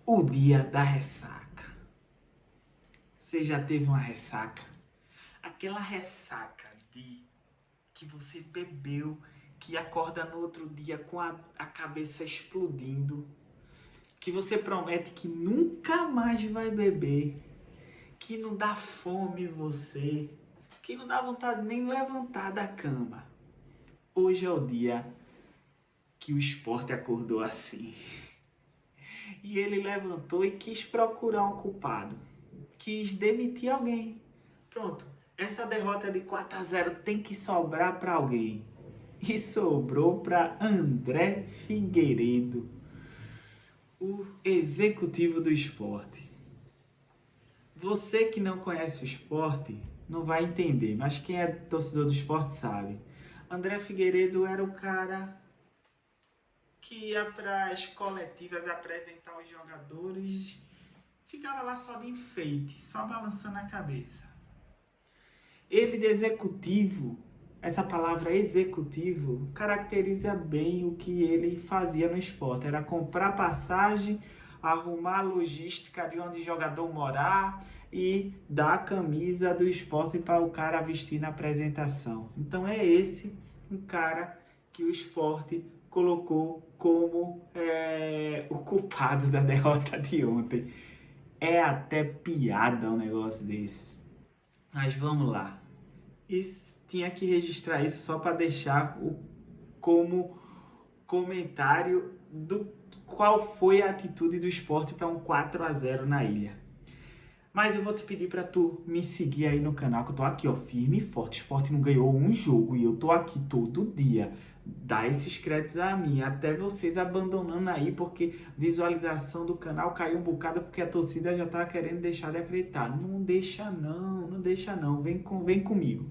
O dia da ressaca. Você já teve uma ressaca? Aquela ressaca de que você bebeu, que acorda no outro dia com a cabeça explodindo, que você promete que nunca mais vai beber, que não dá fome em você, que não dá vontade nem levantar da cama. Hoje é o dia que o esporte acordou assim. E ele levantou e quis procurar um culpado. Quis demitir alguém. Pronto. Essa derrota de 4-0 tem que sobrar para alguém. E sobrou para André Figueiredo, o executivo do esporte. Você que não conhece o esporte não vai entender, mas quem é torcedor do esporte sabe. André Figueiredo era o cara que ia para as coletivas apresentar os jogadores, ficava lá só de enfeite, só balançando a cabeça. Ele de executivo, essa palavra executivo, caracteriza bem o que ele fazia no esporte. Era comprar passagem, arrumar a logística de onde o jogador morar e dar a camisa do esporte para o cara vestir na apresentação. Então é esse um cara que o esporte colocou como o culpado da derrota de ontem. É até piada um negócio desse. Mas vamos lá. E tinha que registrar isso só para deixar como comentário do qual foi a atitude do esporte para um 4-0 na ilha. Mas eu vou te pedir para tu me seguir aí no canal, que eu tô aqui, ó, firme e forte. O esporte não ganhou um jogo e eu tô aqui todo dia. Dá esses créditos a mim, até vocês abandonando aí, porque visualização do canal caiu um bocado porque a torcida já tá querendo deixar de acreditar. Não deixa não, não deixa não, vem comigo.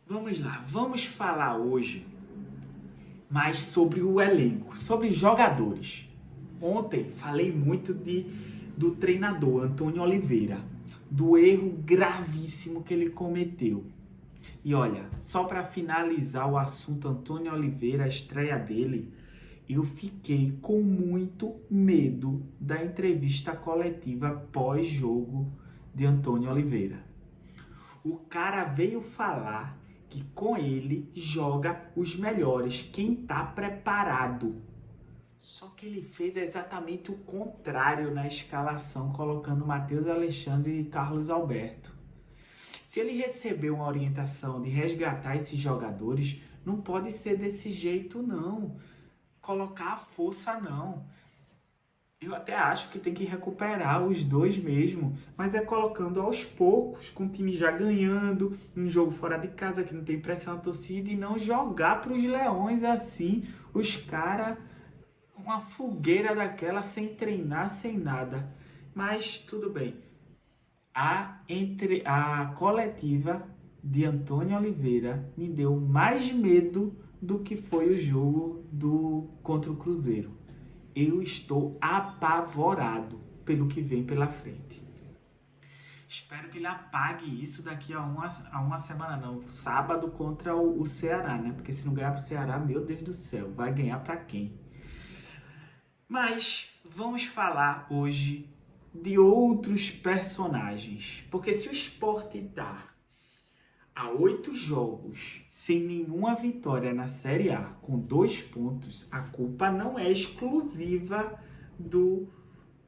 Vamos lá, vamos falar hoje mais sobre o elenco, sobre jogadores. Ontem falei muito do treinador Antônio Oliveira, do erro gravíssimo que ele cometeu. E olha, só para finalizar o assunto Antônio Oliveira, a estreia dele, eu fiquei com muito medo da entrevista coletiva pós-jogo de Antônio Oliveira. O cara veio falar que com ele joga os melhores, quem tá preparado. Só que ele fez exatamente o contrário na escalação, colocando Matheus Alexandre e Carlos Alberto. Se ele recebeu uma orientação de resgatar esses jogadores, não pode ser desse jeito não. Colocar a força não. Eu até acho que tem que recuperar os dois mesmo, mas é colocando aos poucos, com o time já ganhando, um jogo fora de casa que não tem pressão na torcida, e não jogar para os leões assim, os caras, uma fogueira daquela, sem treinar, sem nada. Mas tudo bem. A coletiva de Antônio Oliveira me deu mais medo do que foi o jogo contra o Cruzeiro. Eu estou apavorado pelo que vem pela frente. Espero que ele apague isso daqui a uma semana, não. Sábado contra o Ceará, né? Porque se não ganhar para o Ceará, meu Deus do céu, vai ganhar para quem? Mas vamos falar hoje de outros personagens. Porque se o Sport está há 8 jogos sem nenhuma vitória na Série A, com 2 pontos, a culpa não é exclusiva do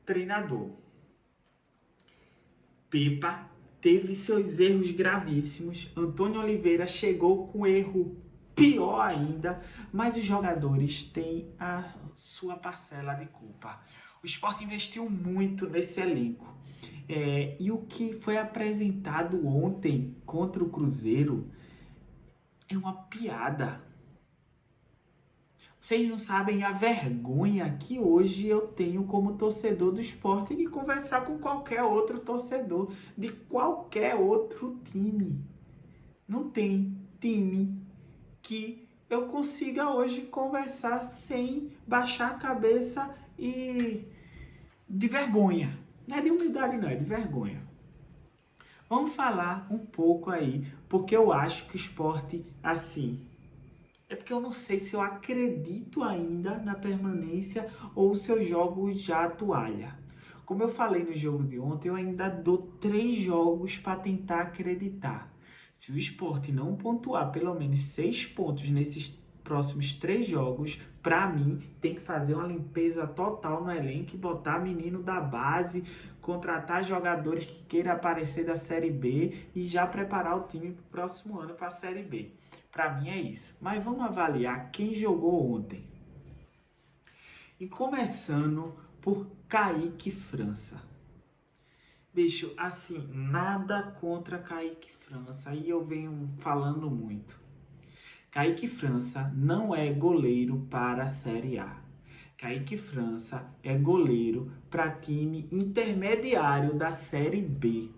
treinador. Pepa teve seus erros gravíssimos, Antônio Oliveira chegou com erro pior ainda, mas os jogadores têm a sua parcela de culpa. O Sport investiu muito nesse elenco. E o que foi apresentado ontem contra o Cruzeiro é uma piada. Vocês não sabem a vergonha que hoje eu tenho como torcedor do Sport de conversar com qualquer outro torcedor de qualquer outro time. Não tem time que eu consiga hoje conversar sem baixar a cabeça e de vergonha. Não é de humildade não, é de vergonha. Vamos falar um pouco aí, porque eu acho que o Sport, assim, É porque eu não sei se eu acredito ainda na permanência ou se eu jogo já a toalha. Como eu falei no jogo de ontem, eu ainda dou 3 jogos para tentar acreditar. Se o Sport não pontuar pelo menos 6 pontos nesses próximos 3 jogos, para mim tem que fazer uma limpeza total no elenco e botar menino da base, contratar jogadores que queiram aparecer da Série B e já preparar o time para o próximo ano para a Série B. Para mim é isso. Mas vamos avaliar quem jogou ontem. E começando por Kaique França. Bicho, assim, nada contra Kaique França. E eu venho falando muito. Kaique França não é goleiro para a Série A. Kaique França é goleiro para time intermediário da Série B.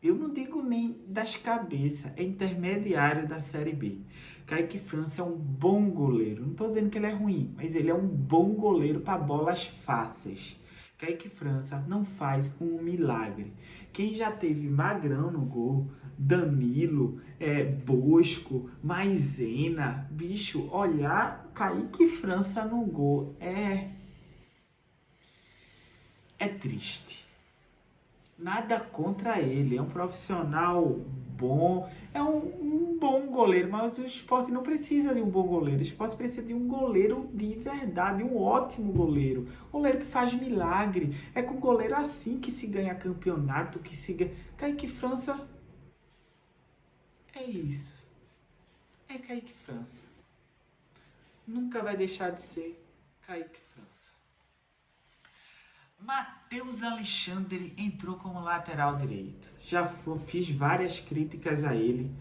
Eu não digo nem das cabeças, é intermediário da Série B. Kaique França é um bom goleiro. Não estou dizendo que ele é ruim, mas ele é um bom goleiro para bolas fáceis. Kaique França não faz um milagre. Quem já teve Magrão no gol, Danilo, Bosco, Maisena, bicho, olhar Kaique França no gol é triste. Nada contra ele, é um profissional bom, é um bom goleiro, mas o Sport não precisa de um bom goleiro, o Sport precisa de um goleiro de verdade, um ótimo goleiro, goleiro que faz milagre, é com goleiro assim que se ganha campeonato, que se ganha... Kaique França é isso, é Kaique França, nunca vai deixar de ser Kaique França. Matheus Alexandre entrou como lateral direito. Fiz várias críticas a ele.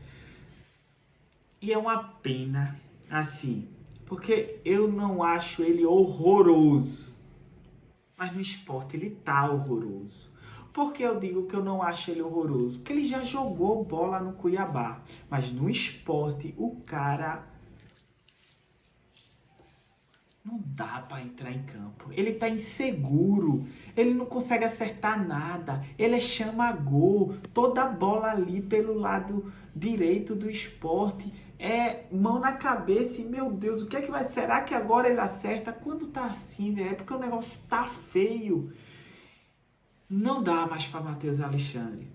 E é uma pena, assim, porque eu não acho ele horroroso. Mas no Sport ele tá horroroso. Por que eu digo que eu não acho ele horroroso? Porque ele já jogou bola no Cuiabá. Mas no Sport o cara... não dá para entrar em campo. Ele tá inseguro. Ele não consegue acertar nada. Ele chama gol. Toda bola ali pelo lado direito do Sport é mão na cabeça e, meu Deus, o que é que vai... será que agora ele acerta? Quando tá assim, velho, é porque o negócio tá feio. Não dá mais para Matheus Alexandre.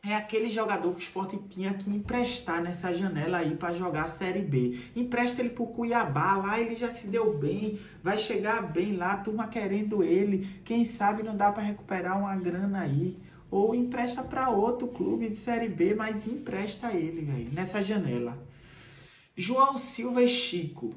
É aquele jogador que o Sport tinha que emprestar nessa janela aí para jogar a Série B. Empresta ele pro Cuiabá, lá ele já se deu bem, vai chegar bem lá, a turma querendo ele. Quem sabe não dá para recuperar uma grana aí. Ou empresta para outro clube de Série B, mas empresta ele, velho, nessa janela. João Silva e Chico.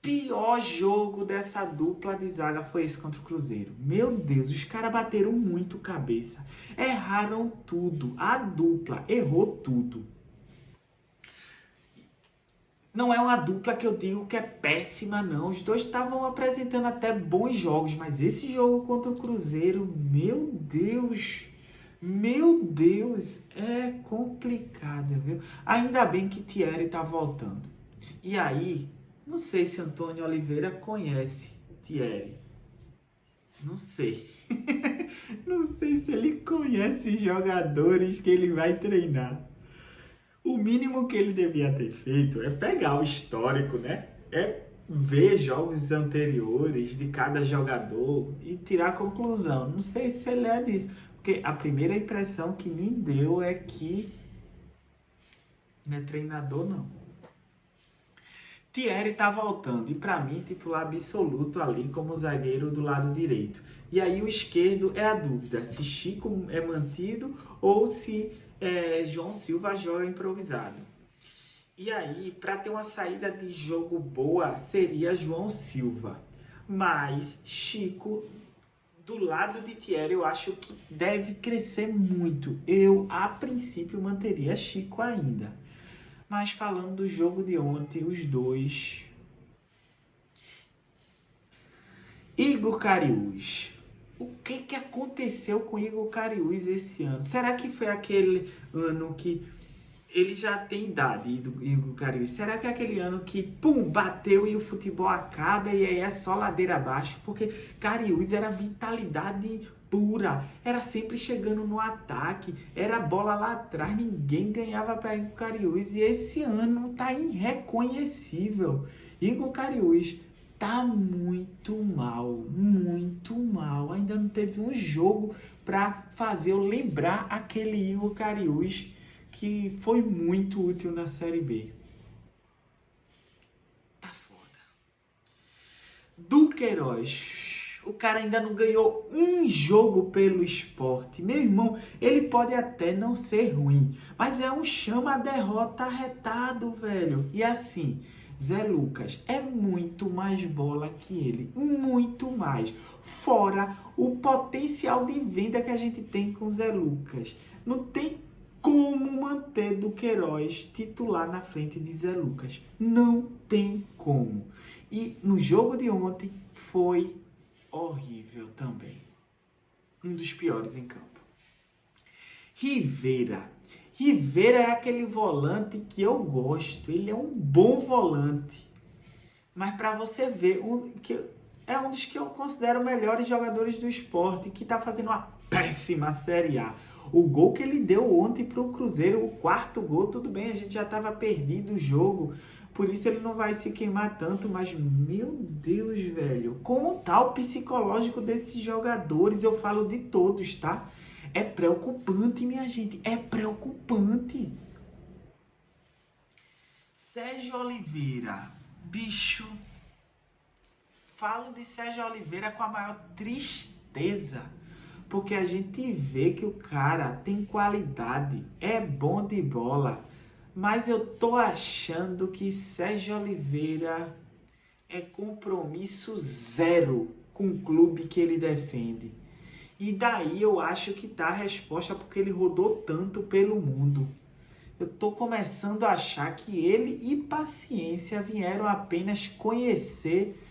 Pior jogo dessa dupla de zaga foi esse contra o Cruzeiro. Meu Deus, os caras bateram muito cabeça. Erraram tudo. A dupla errou tudo. Não é uma dupla que eu digo que é péssima, não. Os dois estavam apresentando até bons jogos, mas esse jogo contra o Cruzeiro, meu Deus, é complicado, viu? Ainda bem que Thierry tá voltando. E aí... não sei se Antônio Oliveira conhece Thierry. Não sei. Não sei se ele conhece os jogadores que ele vai treinar. O mínimo que ele devia ter feito é pegar o histórico, né? É ver jogos anteriores de cada jogador e tirar a conclusão. Não sei se ele é disso. Porque a primeira impressão que me deu é que não é treinador, não. Thierry tá voltando e para mim titular absoluto ali como zagueiro do lado direito. E aí o esquerdo é a dúvida se Chico é mantido ou se João Silva joga improvisado. E aí para ter uma saída de jogo boa seria João Silva. Mas Chico do lado de Thierry eu acho que deve crescer muito. Eu a princípio manteria Chico ainda. Mas falando do jogo de ontem, os dois... Igor Cariús. O que aconteceu com Igor Cariús esse ano? Será que foi aquele ano que Ele já tem idade, Igor Cariús. Será que é aquele ano que, pum, bateu e o futebol acaba e aí é só ladeira abaixo? Porque Cariús era vitalidade pura, era sempre chegando no ataque, era bola lá atrás, ninguém ganhava para Igor Cariús. E esse ano tá irreconhecível. Igor Cariús tá muito mal, muito mal. Ainda não teve um jogo para fazer eu lembrar aquele Igor Cariús que foi muito útil na Série B. Tá foda. Duqueiroz. O cara ainda não ganhou um jogo pelo Sport. Meu irmão, ele pode até não ser ruim, mas é um chama a derrota arretado, velho. E assim, Zé Lucas é muito mais bola que ele. Muito mais. Fora o potencial de venda que a gente tem com Zé Lucas. Não tem como manter Duqueiroz titular na frente de Zé Lucas. Não tem como. E no jogo de ontem foi horrível também. Um dos piores em campo. Riveira. Riveira é aquele volante que eu gosto. Ele é um bom volante. Mas para você ver, é um dos que eu considero melhores jogadores do Sport, que está fazendo uma péssima Série A. O gol que ele deu ontem para o Cruzeiro, o quarto gol, tudo bem, a gente já estava perdido o jogo, por isso ele não vai se queimar tanto, mas meu Deus, velho, como tá o psicológico desses jogadores? Eu falo de todos, tá? É preocupante, minha gente, é preocupante. Sérgio Oliveira, bicho, falo de Sérgio Oliveira com a maior tristeza, porque a gente vê que o cara tem qualidade, é bom de bola, mas eu tô achando que Sérgio Oliveira é compromisso zero com o clube que ele defende. E daí eu acho que tá a resposta, porque ele rodou tanto pelo mundo. Eu tô começando a achar que ele e Paciência vieram apenas conhecer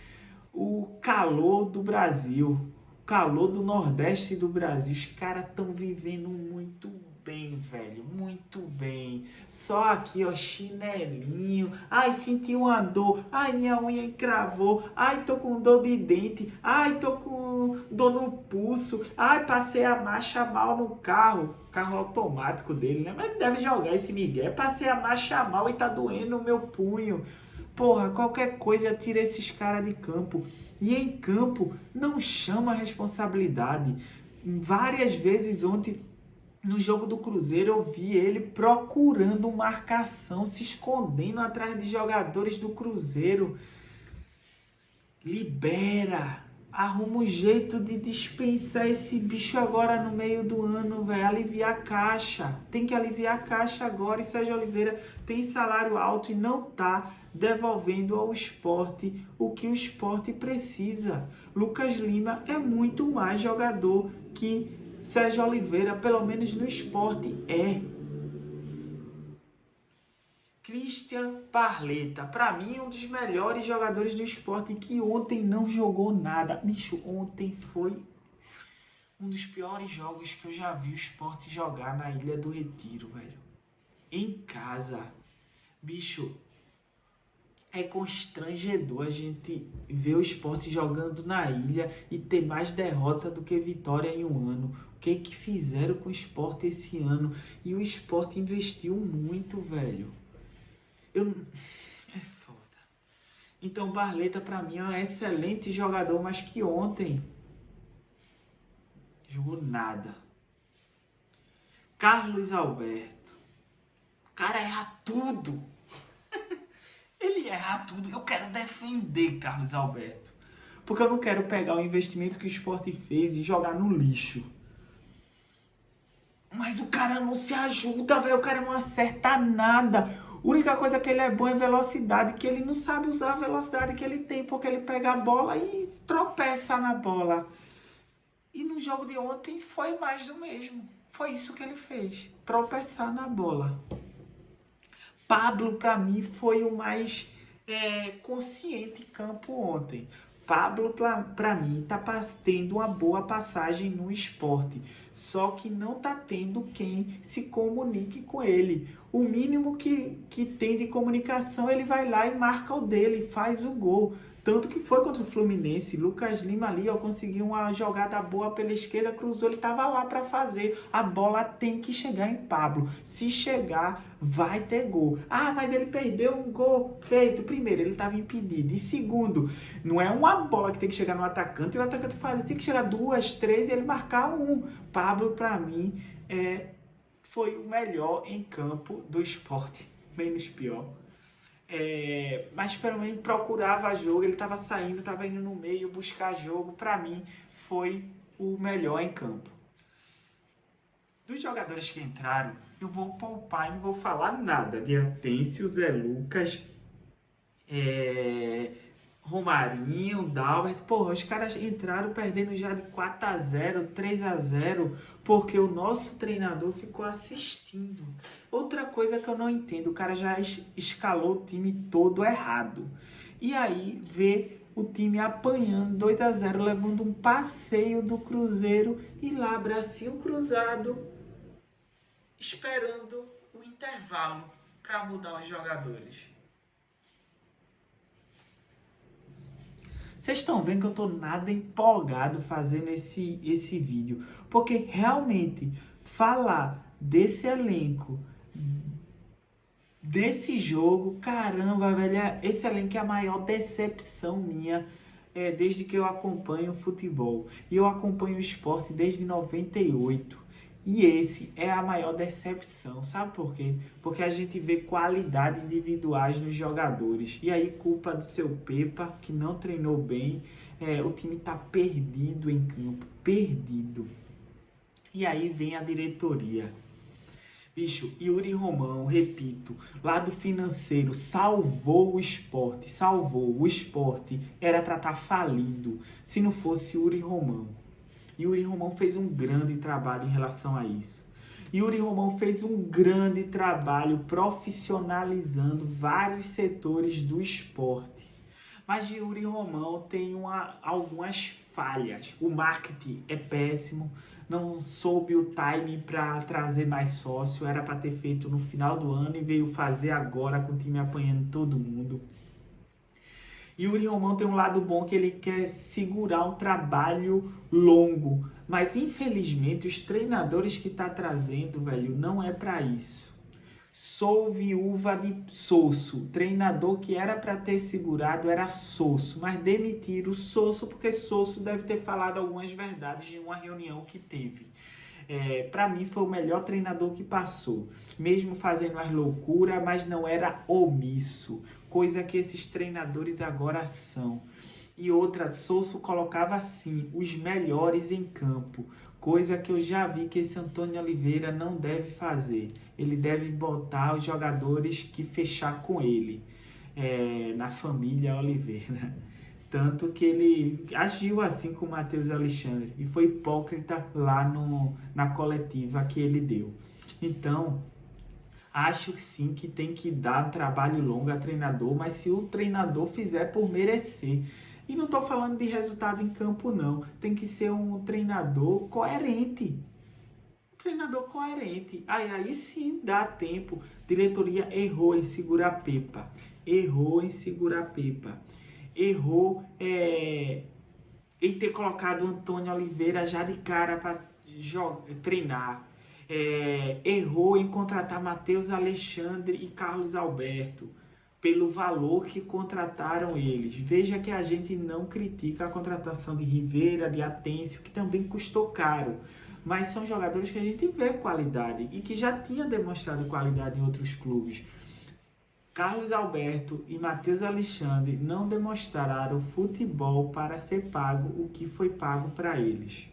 o calor do Brasil, o calor do Nordeste do Brasil. Os caras estão vivendo muito bem, velho, muito bem. Só aqui, ó, chinelinho. Ai, senti uma dor. Ai, minha unha encravou. Ai, tô com dor de dente. Ai, tô com dor no pulso. Ai, passei a marcha mal no carro automático dele, né? Mas ele deve jogar esse migué. Passei a marcha mal e tá doendo o meu punho. Porra, qualquer coisa tira esses caras de campo. E em campo não chama a responsabilidade. Várias vezes ontem, no jogo do Cruzeiro, eu vi ele procurando marcação, se escondendo atrás de jogadores do Cruzeiro. Libera! Arruma um jeito de dispensar esse bicho agora no meio do ano, velho. Aliviar a caixa. Tem que aliviar a caixa agora. E Sérgio Oliveira tem salário alto e não tá devolvendo ao Sport o que o Sport precisa. Lucas Lima é muito mais jogador que Sérgio Oliveira, pelo menos no Sport é. Christian Barleta, para mim, um dos melhores jogadores do Sport, que ontem não jogou nada. Bicho, ontem foi um dos piores jogos que eu já vi o Sport jogar na Ilha do Retiro, velho. Em casa. Bicho, é constrangedor a gente ver o Sport jogando na ilha e ter mais derrota do que vitória em um ano. O que que fizeram com o Sport esse ano? E o Sport investiu muito, velho. É foda. Então, Barleta, pra mim, é um excelente jogador, mas que ontem jogou nada. Carlos Alberto. O cara erra tudo. Ele erra tudo. Eu quero defender Carlos Alberto. Porque eu não quero pegar o investimento que o Sport fez e jogar no lixo. Mas o cara não se ajuda, velho. O cara não acerta nada. A única coisa que ele é bom é velocidade, que ele não sabe usar a velocidade que ele tem, porque ele pega a bola e tropeça na bola. E no jogo de ontem foi mais do mesmo. Foi isso que ele fez, tropeçar na bola. Pablo, para mim, foi o mais consciente em campo ontem. Pablo, para mim, tá tendo uma boa passagem no Sport, só que não tá tendo quem se comunique com ele. O mínimo que tem de comunicação, ele vai lá e marca o dele, faz o gol. Tanto que foi contra o Fluminense, Lucas Lima ali, ó, conseguiu uma jogada boa pela esquerda, cruzou, ele tava lá para fazer. A bola tem que chegar em Pablo. Se chegar, vai ter gol. Ah, mas ele perdeu um gol feito. Primeiro, ele estava impedido. E segundo, não é uma bola que tem que chegar no atacante e o atacante fazer. Tem que chegar 2, 3 e ele marcar um. Pablo, para mim, foi o melhor em campo do Sport, menos pior. Mas pelo menos procurava jogo, ele estava saindo, estava indo no meio buscar jogo. Para mim, foi o melhor em campo. Dos jogadores que entraram, eu vou poupar e não vou falar nada de Atencio, Zé Lucas, Romarinho, Dalbert. Porra, os caras entraram perdendo já de 4-0, 3-0, porque o nosso treinador ficou assistindo. Outra coisa que eu não entendo, o cara já escalou o time todo errado. E aí vê o time apanhando 2-0, levando um passeio do Cruzeiro e lá, bracinho cruzado, esperando o intervalo para mudar os jogadores. Vocês estão vendo que eu tô nada empolgado fazendo esse vídeo, porque realmente falar desse elenco, desse jogo, caramba, velho, esse elenco é a maior decepção minha desde que eu acompanho o futebol. E eu acompanho o esporte desde 98. E esse é a maior decepção, sabe por quê? Porque a gente vê qualidade individuais nos jogadores. E aí, culpa do seu Pepa, que não treinou bem, o time tá perdido em campo, perdido. E aí vem a diretoria. Bicho, Yuri Romão, repito, lado financeiro, salvou o esporte, salvou. O esporte era para estar falido se não fosse Yuri Romão. Yuri Romão fez um grande trabalho em relação a isso. Yuri Romão fez um grande trabalho profissionalizando vários setores do esporte. Mas Yuri Romão tem algumas falhas. O marketing é péssimo, não soube o timing para trazer mais sócio, era para ter feito no final do ano e veio fazer agora com o time apanhando todo mundo. Yuri Romão tem um lado bom que ele quer segurar um trabalho longo, mas infelizmente os treinadores que tá trazendo, velho, não é para isso. Sou viúva de Sosso, treinador que era para ter segurado era Sosso, mas demitiram o Sosso porque Sosso deve ter falado algumas verdades em uma reunião que teve. Para mim foi o melhor treinador que passou, mesmo fazendo as loucuras, mas não era omisso, coisa que esses treinadores agora são. E outra, Sosso colocava assim, os melhores em campo, coisa que eu já vi que esse Antônio Oliveira não deve fazer. Ele deve botar os jogadores que fechar com ele, na família Oliveira. Tanto que ele agiu assim com o Matheus Alexandre e foi hipócrita lá na coletiva que ele deu. Então, acho que sim que tem que dar trabalho longo a treinador, mas se o treinador fizer por merecer. E não estou falando de resultado em campo, não. Tem que ser um treinador coerente. Um treinador coerente. Aí sim dá tempo. Diretoria errou em segurar Pepa. Errou em segurar Pepa. Errou em ter colocado o Antônio Oliveira já de cara para treinar. Errou em contratar Matheus Alexandre e Carlos Alberto pelo valor que contrataram eles. Veja que a gente não critica a contratação de Rivera, de Atencio, que também custou caro, mas são jogadores que a gente vê qualidade e que já tinha demonstrado qualidade em outros clubes. Carlos Alberto e Matheus Alexandre não demonstraram futebol para ser pago o que foi pago para eles.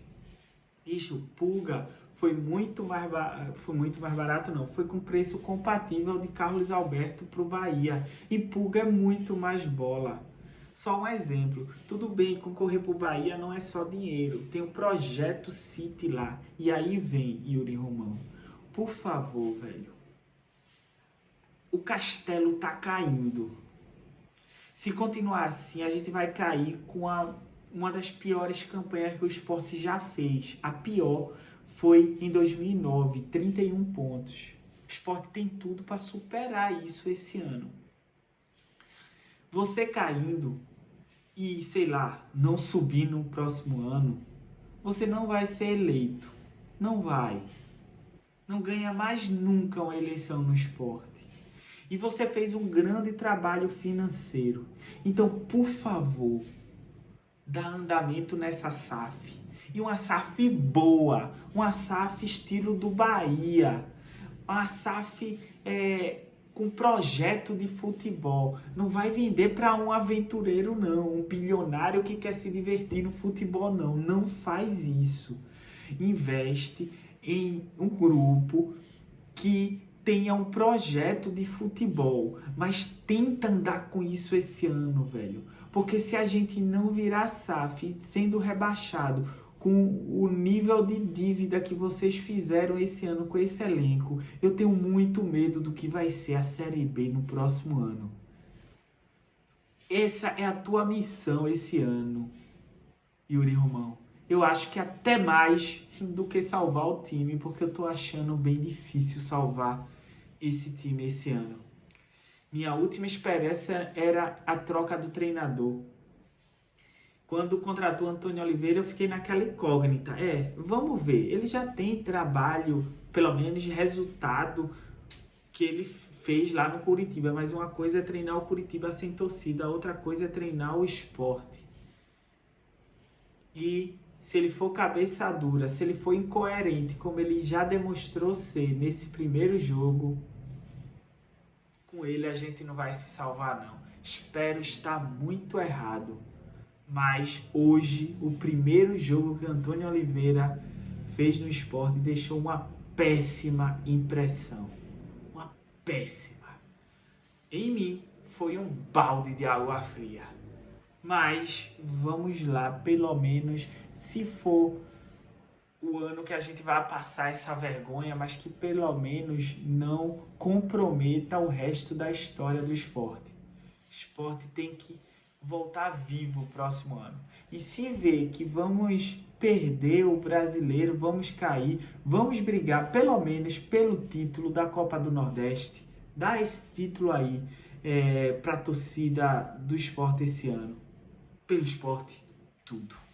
Bicho, Pulga foi muito mais barato, não. Foi com preço compatível de Carlos Alberto para o Bahia. E Pulga é muito mais bola. Só um exemplo. Tudo bem, concorrer para o Bahia não é só dinheiro. Tem o Projeto City lá. E aí vem Yuri Romão. Por favor, velho. O castelo tá caindo. Se continuar assim, a gente vai cair com uma das piores campanhas que o Sport já fez. A pior foi em 2009, 31 pontos. O Sport tem tudo para superar isso esse ano. Você caindo e, sei lá, não subir no próximo ano, você não vai ser eleito. Não vai. Não ganha mais nunca uma eleição no Sport. E você fez um grande trabalho financeiro. Então, por favor, dá andamento nessa SAF. E uma SAF boa. Uma SAF estilo do Bahia. Uma SAF com projeto de futebol. Não vai vender para um aventureiro, não. Um bilionário que quer se divertir no futebol, não. Não faz isso. Investe em um grupo que tenha um projeto de futebol, mas tenta andar com isso esse ano, velho. Porque se a gente não virar SAF sendo rebaixado com o nível de dívida que vocês fizeram esse ano com esse elenco, eu tenho muito medo do que vai ser a Série B no próximo ano. Essa é a tua missão esse ano, Yuri Romão. Eu acho que até mais do que salvar o time, porque eu tô achando bem difícil salvar esse time esse ano. Minha última esperança era a troca do treinador. Quando contratou Antônio Oliveira, eu fiquei naquela incógnita. Vamos ver. Ele já tem trabalho, pelo menos resultado que ele fez lá no Curitiba. Mas uma coisa é treinar o Curitiba sem torcida, a outra coisa é treinar o Sport. E se ele for cabeça dura, se ele for incoerente, como ele já demonstrou ser nesse primeiro jogo, com ele a gente não vai se salvar, não. Espero estar muito errado. Mas hoje, o primeiro jogo que Antônio Oliveira fez no Sport deixou uma péssima impressão. Uma péssima. Em mim, foi um balde de água fria. Mas vamos lá, pelo menos, se for o ano que a gente vai passar essa vergonha, mas que pelo menos não comprometa o resto da história do esporte. O esporte tem que voltar vivo o próximo ano. E se ver que vamos perder o brasileiro, vamos cair, vamos brigar pelo menos pelo título da Copa do Nordeste, dá esse título aí para a torcida do esporte esse ano. Pelo esporte, tudo.